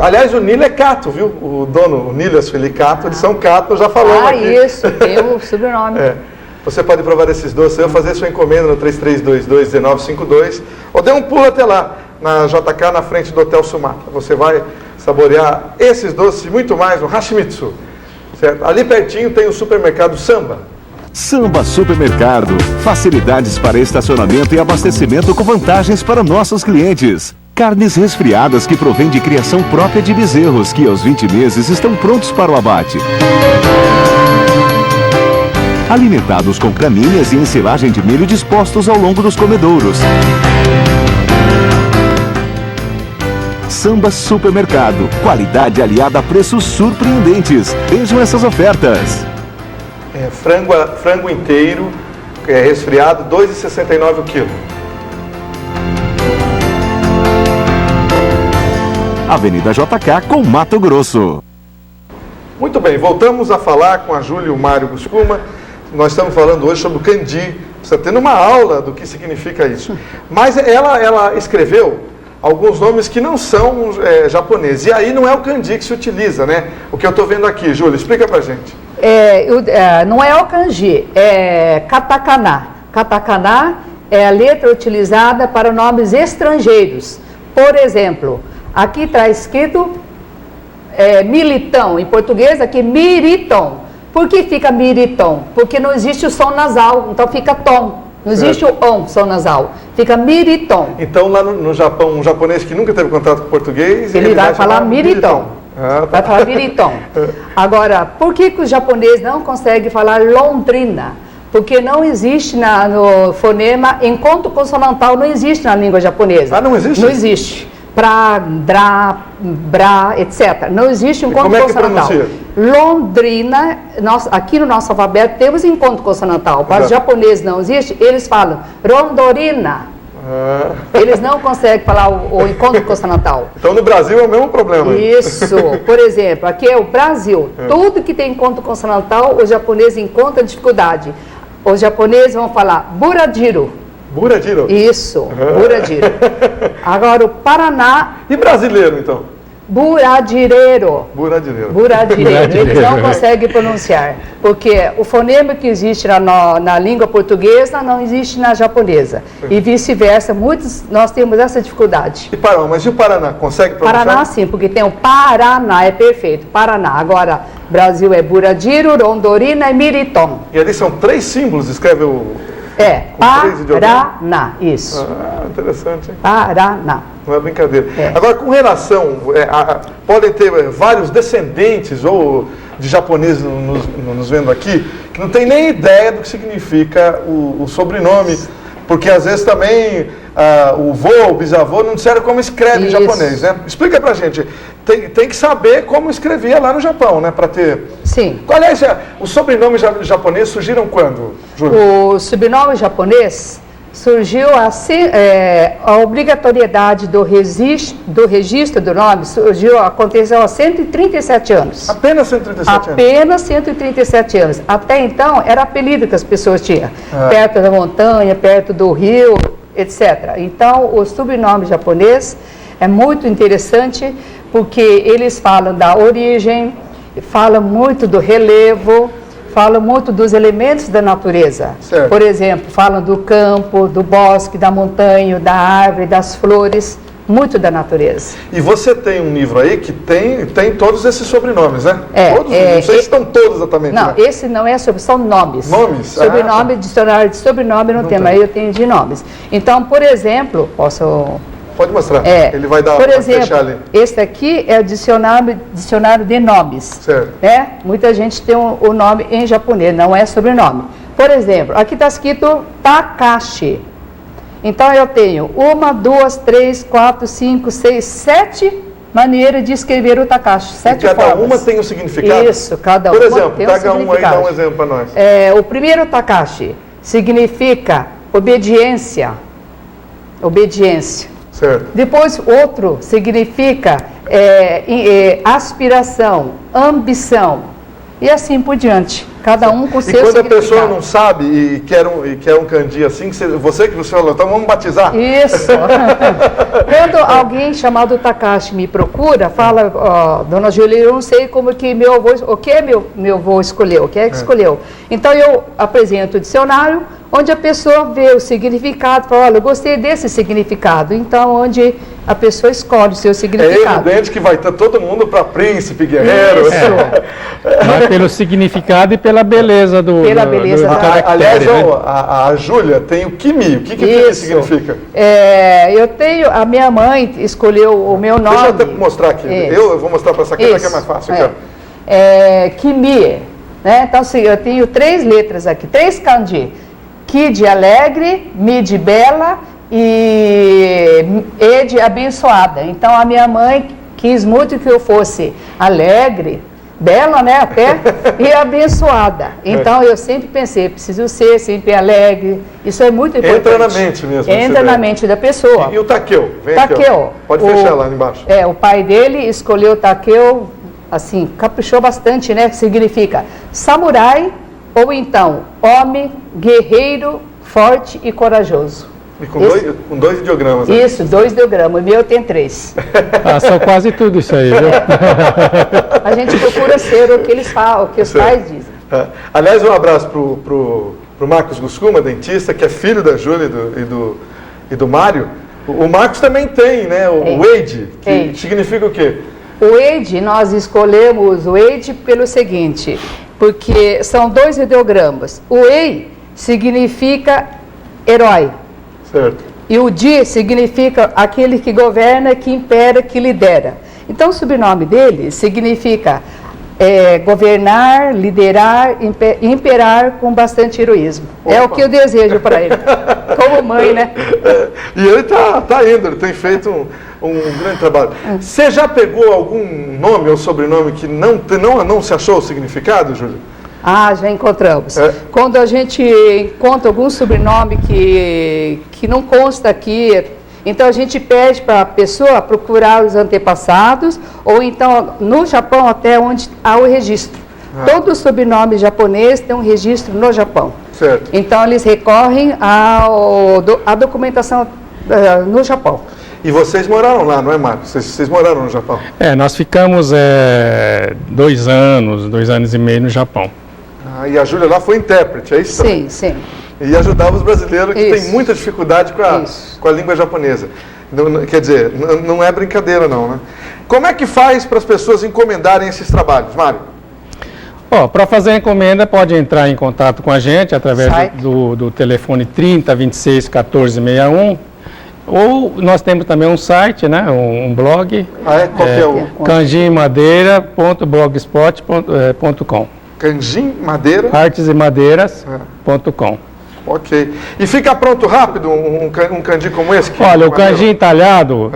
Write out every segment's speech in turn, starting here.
Aliás, o Nilo é Cato, viu? O dono, o Nilo e a Sueli Cato, eles são Cato, já falamos aqui. Isso, tem o sobrenome. Você pode provar esses doces, eu fazer sua encomenda no 3322-1952, ou dê um pulo até lá, na JK, na frente do Hotel Sumatra. Você vai saborear esses doces e muito mais no Hashimitsu. Certo? Ali pertinho tem o supermercado Samba. Samba Supermercado. Facilidades para estacionamento e abastecimento com vantagens para nossos clientes. Carnes resfriadas que provém de criação própria de bezerros, que aos 20 meses estão prontos para o abate. Alimentados com gramíneas e ensilagem de milho dispostos ao longo dos comedouros. Samba Supermercado. Qualidade aliada a preços surpreendentes. Vejam essas ofertas. Frango inteiro, resfriado, R$ 2,69 o quilo. Avenida JK com Mato Grosso. Muito bem, voltamos a falar com a Júlia e o Mário Guscuma. Nós estamos falando hoje sobre o kanji. Você está tendo uma aula do que significa isso. Mas ela escreveu alguns nomes que não são japoneses. E aí não é o kanji que se utiliza, né? O que eu estou vendo aqui, Júlia, explica pra gente. Não é o kanji, é katakana. Katakana é a letra utilizada para nomes estrangeiros. Por exemplo, aqui está escrito militão, em português aqui miriton. Por que fica miriton? Porque não existe o som nasal, então fica tom. Não existe o on, som nasal. Fica miriton. Então lá no Japão, um japonês que nunca teve contato com português, ele vai falar miriton. Vai falar miriton. Agora, por que os japoneses não conseguem falar Londrina? Porque não existe no fonema, encontro consonantal não existe na língua japonesa. Ah, não existe? Não existe. Pra, dra, bra, etc. Não existe encontro consonantal. Londrina, aqui no nosso alfabeto temos encontro consonantal. Para os japoneses não existe, eles falam Rondorina. Eles não conseguem falar o encontro consonantal. Então no Brasil é o mesmo problema. Isso. Por exemplo, aqui é o Brasil. Tudo que tem encontro consonantal, os japoneses encontram dificuldade. Os japoneses vão falar Buradiro. Buradiro? Isso, Buradiro. Agora o Paraná... E brasileiro, então? Buradireiro. Buradireiro. Buradireiro. Eles não conseguem pronunciar. Porque o fonema que existe na língua portuguesa não existe na japonesa. E vice-versa. Nós temos essa dificuldade. Mas e o Paraná? Consegue pronunciar? Paraná sim, porque tem o Paraná, é perfeito. Paraná. Agora, Brasil é Buradiro, Rondorina e Miriton. E ali são 3 símbolos, escreve o... Paraná, isso. Interessante, hein? Paraná. Não é brincadeira. Agora, com relação, podem ter vários descendentes ou de japoneses nos vendo aqui, que não tem nem ideia do que significa o sobrenome, porque às vezes também o vô, o bisavô não disseram como escreve em japonês, né? Explica pra gente. Tem que saber como escrevia lá no Japão, né? Para ter... Sim. Aliás, os sobrenomes japoneses surgiram quando, Júlia? O sobrenome japonês surgiu a obrigatoriedade do registro do nome aconteceu há 137 anos. Apenas 137 anos? Apenas 137 anos. Até então, era apelido que as pessoas tinham. Perto da montanha, perto do rio, etc. Então, o sobrenome japonês é muito interessante porque eles falam da origem, falam muito do relevo, falam muito dos elementos da natureza. Certo. Por exemplo, falam do campo, do bosque, da montanha, da árvore, das flores, muito da natureza. E você tem um livro aí que tem todos esses sobrenomes, né? Todos? Não sei se estão todos exatamente. Não, né? Esse não é são nomes. Nomes? Sobrenome, dicionário de sobrenome não tem, mas eu tenho de nomes. Então, por exemplo, posso... Pode mostrar. Ele vai dar, por exemplo, fechar ali. Esse aqui é o dicionário de nomes. Certo. Né? Muita gente tem o nome em japonês, não é sobrenome. Por exemplo, aqui está escrito Takashi. Então eu tenho 1, 2, 3, 4, 5, 6, 7 maneiras de escrever o Takashi. 7 formas. Cada uma tem um significado? Isso, cada uma tem um significado. Por exemplo, pega um aí e dá um exemplo para nós. O primeiro Takashi significa obediência. Obediência. Certo. Depois, outro significa aspiração, ambição, e assim por diante. Cada um com E seu quando a significado. pessoa não sabe e quer um canji assim, você falou, então vamos batizar? Isso. Quando alguém chamado Takashi me procura, fala, ó, dona Júlia, eu não sei como que meu avô, o que meu avô escolheu, o que é que escolheu. Então eu apresento o dicionário, onde a pessoa vê o significado, fala, olha, eu gostei desse significado. Então, onde a pessoa escolhe o seu É significado. evidente que vai ter todo mundo para príncipe, guerreiro. Isso. Mas pelo significado e pela beleza do Pela beleza do da- caractere, Aliás, né? a Júlia tem o Kimi. O que Kimi Isso. significa? Eu tenho, a minha mãe escolheu o meu nome. Deixa eu até mostrar aqui. Isso. Eu vou mostrar para essa câmera que é Isso, mais fácil. é. Aqui, Kimi, né? Então, assim, eu tenho 3 letras aqui, 3 kanji. Ki de alegre, Mi de bela e E de abençoada. Então, a minha mãe quis muito que eu fosse alegre, bela, né, até, e abençoada. Então, eu sempre pensei, preciso ser sempre alegre. Isso é muito importante. Entra na mente mesmo, essa Entra na ideia. mente da pessoa. E o Takeo? Vem aqui, ó. Takeo. Pode fechar lá embaixo. O pai dele escolheu Takeo, assim, caprichou bastante, né? Que significa samurai ou então homem, guerreiro, forte e corajoso. E com dois ideogramas. Né? Isso, 2 ideogramas. O meu tem 3. Ah, são quase tudo isso aí, viu? A gente procura ser o que eles falam, o que os pais dizem. Aliás, um abraço pro Marcos Guscuma, dentista, que é filho da Júlia e do Mário. O Marcos também tem, né? O Wade, que Wade. significa o quê? O Wade, nós escolhemos o Wade pelo seguinte, porque são 2 ideogramas. O Wei significa herói. Certo. E o Di significa aquele que governa, que impera, que lidera. Então, o sobrenome dele significa governar, liderar, imperar com bastante heroísmo. É o que eu desejo para ele. Como mãe, né? E ele tá indo, ele tem feito um grande trabalho. Você já pegou algum nome ou sobrenome que não se achou o significado, Júlia? Ah, já encontramos. Quando a gente encontra algum sobrenome que não consta aqui, então a gente pede para a pessoa procurar os antepassados, ou então no Japão até onde há o registro. Todo sobrenome japonês tem um registro no Japão. Certo. Então eles recorrem à documentação no Japão. E vocês moraram lá, não é, Marcos? Vocês moraram no Japão? Nós ficamos 2 anos e meio no Japão. E a Júlia lá foi intérprete, é isso? Sim, sim. E ajudava os brasileiros que Isso. têm muita dificuldade com a língua japonesa. Quer dizer, não é brincadeira não, né? Como é que faz para as pessoas encomendarem esses trabalhos, Mário? Para fazer a encomenda, pode entrar em contato com a gente através do telefone 30 26 14 61. Ou nós temos também um site, né, um blog, Qual que é o kanjimadeira.blogspot.com. Kanjin-madeira? Artesemadeiras.com. Ok. E fica pronto rápido um kanji como esse? Olha, o kanji entalhado,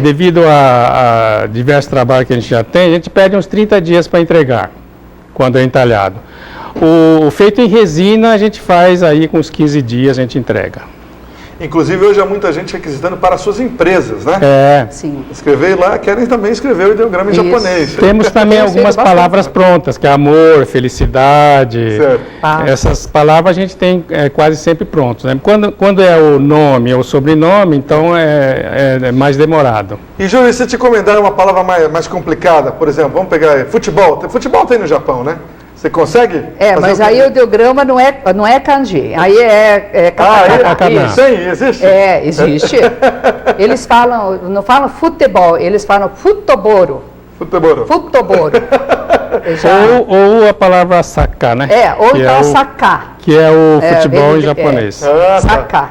devido a diversos trabalhos que a gente já tem, a gente pede uns 30 dias para entregar, quando é entalhado. O feito em resina, a gente faz aí com uns 15 dias, a gente entrega. Inclusive, hoje há muita gente requisitando para as suas empresas, né? Sim. Escrever lá, querem também escrever o ideograma em Isso. japonês. Temos também algumas palavras prontas, que é amor, felicidade. Certo. Essas palavras a gente tem quase sempre prontas, né? Quando é o nome ou o sobrenome, então é mais demorado. E, Júlio, se te encomendar uma palavra mais complicada, por exemplo, vamos pegar futebol. Futebol tem no Japão, né? Você consegue? Mas aí o ideograma não é kanji, aí é katakana. Sim, existe? Existe. Eles não falam futebol, eles falam futoboro. Futebol. Futoboro. Ou a palavra saka, né? Ou então saka. Que é o futebol em japonês. Saka.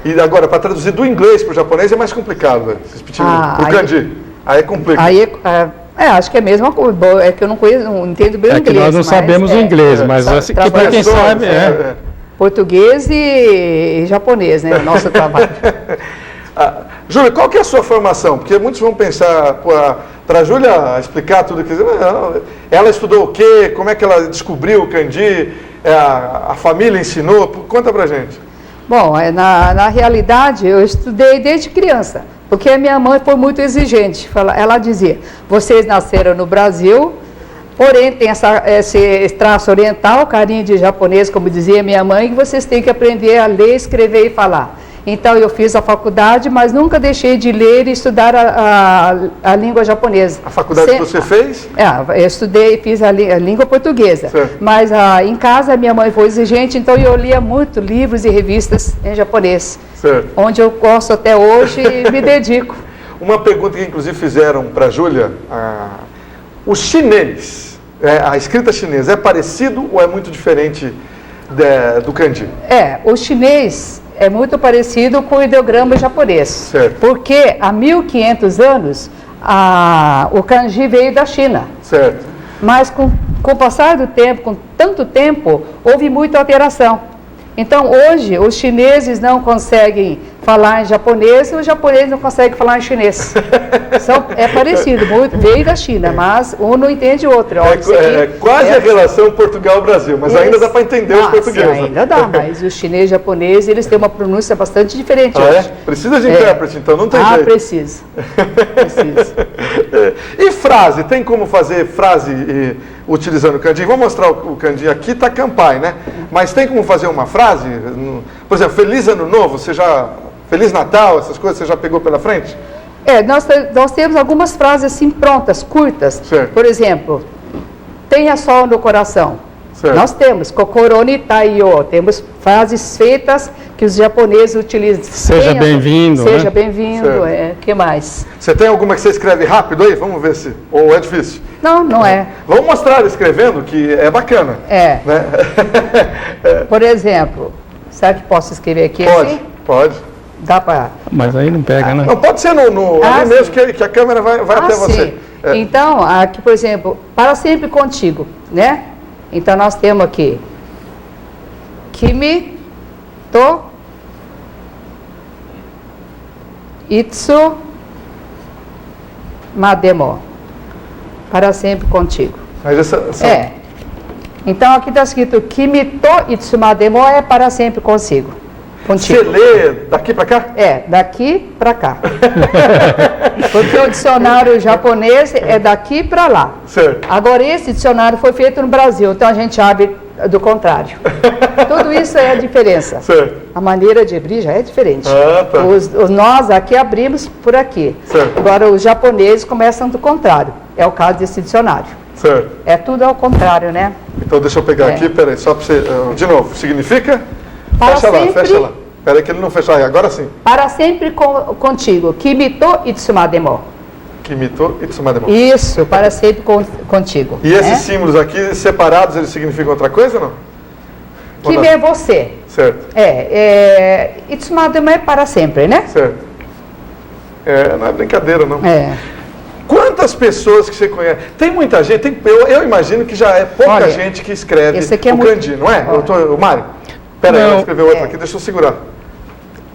E agora, para traduzir do inglês para o japonês é mais complicado, o kanji. Aí é complicado. Acho que é a mesma coisa. É que eu não conheço, não entendo bem o inglês. Que nós não sabemos o inglês, mas assim, que para quem sabe português e japonês, né? O nosso trabalho. Júlia, qual que é a sua formação? Porque muitos vão pensar, para a Júlia explicar tudo que ela estudou o quê? Como é que ela descobriu o kanji? A família ensinou? Conta pra gente. Bom, na realidade eu estudei desde criança. Porque a minha mãe foi muito exigente. Ela dizia, vocês nasceram no Brasil, porém tem esse traço oriental, carinho de japonês, como dizia minha mãe, que vocês têm que aprender a ler, escrever e falar. Então eu fiz a faculdade, mas nunca deixei de ler e estudar a língua japonesa. A faculdade que você fez? Eu estudei e fiz a língua portuguesa. Certo. Mas em casa minha mãe foi exigente, então eu lia muito livros e revistas em japonês. Certo. Onde eu gosto até hoje e me dedico. Uma pergunta que inclusive fizeram para a Júlia, o chinês, a escrita chinesa, é parecido ou é muito diferente do kanji? O chinês é muito parecido com o ideograma japonês. Certo. Porque há 1500 anos o kanji veio da China. Certo. Mas com o passar do tempo, com tanto tempo, houve muita alteração. Então hoje os chineses não conseguem falar em japonês e os japoneses não conseguem falar em chinês. É parecido, muito, veio da China, mas um não entende o outro. Quase a relação Portugal-Brasil, mas ainda dá para entender os portugueses. Ainda dá, mas os chineses e japoneses, eles têm uma pronúncia bastante diferente hoje. Precisa de intérprete, então, não tem jeito. Precisa. E frase? Tem como fazer frase utilizando o kanji? Vou mostrar o kanji aqui, está Kanpai, né? Mas tem como fazer uma frase? Por exemplo, Feliz Ano Novo, Feliz Natal, essas coisas você já pegou pela frente? Nós temos algumas frases assim prontas, curtas. Certo. Por exemplo, tenha sol no coração. Certo. Nós temos kokoro ni taiyo, temos frases feitas que os japoneses utilizam. Seja bem-vindo. Seja né? bem-vindo. Que mais? Você tem alguma que você escreve rápido aí? Vamos ver se. Ou é difícil? Não é. Vamos mostrar escrevendo, que é bacana. Né? Por exemplo, será que posso escrever aqui assim? Pode. Dá para. Mas aí não pega, né? Não, pode ser ali mesmo, que a câmera vai até você. Então, aqui, por exemplo, para sempre contigo, né? Então, nós temos aqui Kimi to itsu mademo. Para sempre contigo. Mas Então, aqui está escrito Kimi to itsu mademo é para sempre contigo. Você lê daqui para cá? Daqui para cá. Porque o dicionário japonês é daqui para lá. Certo. Agora, esse dicionário foi feito no Brasil, então a gente abre do contrário. Tudo isso é a diferença. Certo. A maneira de abrir já é diferente. Tá. Nós aqui abrimos por aqui. Certo. Agora, os japoneses começam do contrário. É o caso desse dicionário. Certo. É tudo ao contrário, né? Então, deixa eu pegar aqui, peraí, só para você. De novo, significa? Fecha lá. Peraí que ele não fechou. Agora sim. Para sempre contigo. Kimi to itsumademo. Kimi to itsumademo. Isso, para sempre contigo. E esses símbolos aqui, separados, eles significam outra coisa, não? Kimi é você. Certo. Itsumademo é para sempre, né? Certo. Não é brincadeira, não. Quantas pessoas que você conhece? Tem muita gente, eu imagino que já é pouca gente que escreve o kanji, não é? O Mário? Pera aí, eu vou escrever outro aqui, deixa eu segurar.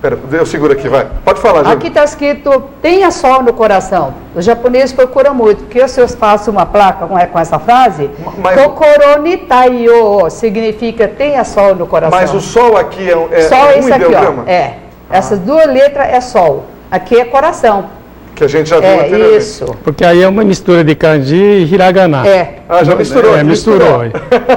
Pera, eu seguro aqui, vai. Pode falar, gente. Aqui está escrito, tenha sol no coração. Os japoneses procuram muito, porque se eu faço uma placa com essa frase, kokoro ni taiyo significa tenha sol no coração. Mas o sol aqui é sol um ideograma? Aqui, ó. Essas duas letras é sol. Aqui é coração. Que a gente já viu anteriormente. Isso. Porque aí é uma mistura de kanji e hiragana. Já misturou. Misturou.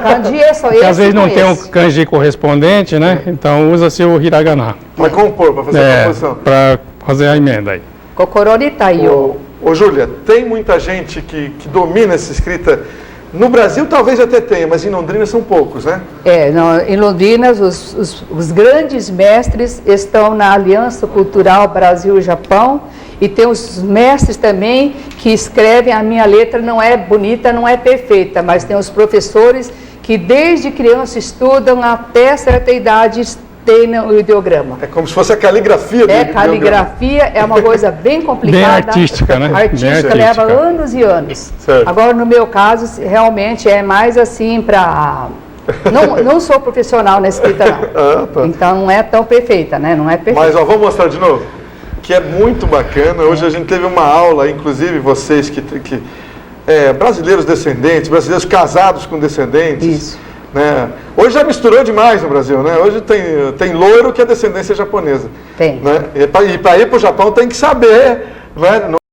Kanji é só esse. Porque às vezes não tem um kanji correspondente, né? Então usa-se o hiragana. Para compor, para fazer a composição. Para fazer a emenda aí. Kokoro ni taiyo. Ô Júlia, tem muita gente que domina essa escrita. No Brasil talvez até tenha, mas em Londrina são poucos, né? Em Londrina os grandes mestres estão na Aliança Cultural Brasil-Japão e tem os mestres também que escrevem, a minha letra não é bonita, não é perfeita, mas tem os professores que desde criança estudam até certa idade tem o ideograma. É como se fosse a caligrafia do ideograma. Caligrafia é uma coisa bem complicada. Bem artística, né? Artística leva anos e anos. Certo. Agora, no meu caso, realmente é mais assim para... Não sou profissional na escrita, não. Tá. Então, não é tão perfeita, né? Não é perfeita. Mas, vamos mostrar de novo? Que é muito bacana. Hoje a gente teve uma aula, inclusive vocês brasileiros descendentes, brasileiros casados com descendentes. Isso. né? Hoje já misturou demais no Brasil, né? Hoje tem loiro que é descendência japonesa. Tem. Né? E para ir para o Japão tem que saber, né?